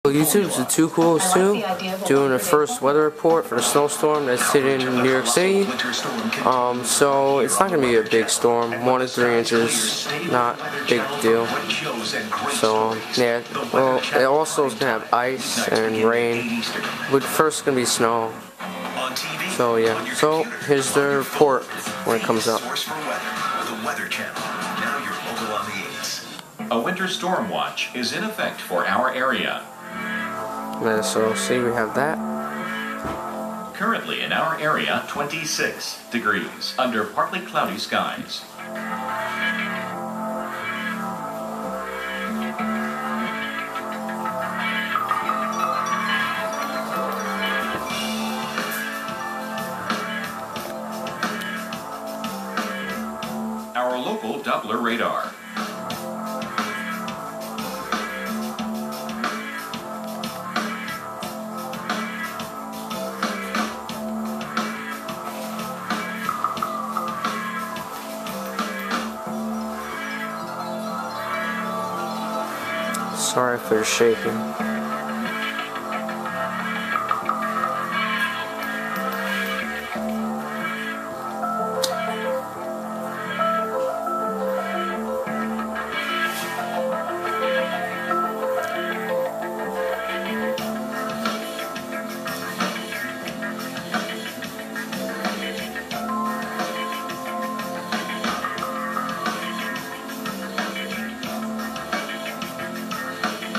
YouTube's the Two Coolest too, doing the first weather report for the snowstorm that's hitting New York City. So it's not going to be a big storm, 1 to 3 inches, not a big deal. So yeah, well, it also is going to have ice and rain, but first it's going to be snow. So yeah, so here's the report when it comes up. A winter storm watch is in effect for our area. Yeah, so see, we have that. Currently in our area, 26 degrees under partly cloudy skies. Our local Doppler radar. Sorry for the shaking.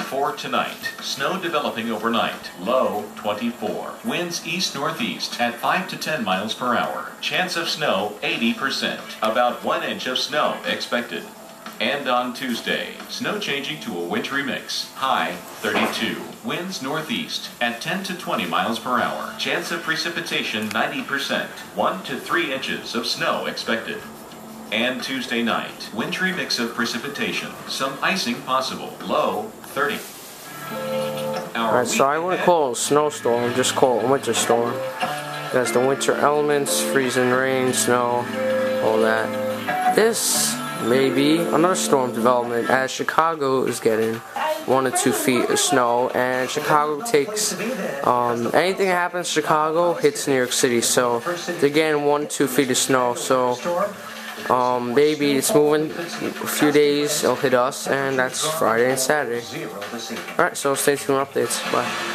For tonight, snow developing overnight, low 24. Winds east-northeast at 5 to 10 miles per hour. Chance of snow 80%. About 1 inch of snow expected. And on Tuesday, snow changing to a wintry mix. High 32. Winds northeast at 10 to 20 miles per hour. Chance of precipitation 90%. 1 to 3 inches of snow expected. And Tuesday night, wintry mix of precipitation. Some icing possible. Low 30. Alright, so I wouldn't call it a snowstorm, just call it a winter storm. There's the winter elements, freezing rain, snow, all that. This may be another storm development as Chicago is getting 1 to 2 feet of snow, and Chicago takes, anything that happens in Chicago hits New York City, so they're getting 1 to 2 feet of snow, so maybe it's moving a few days, it'll hit us, and that's Friday and Saturday. Alright, so stay tuned for updates. Bye.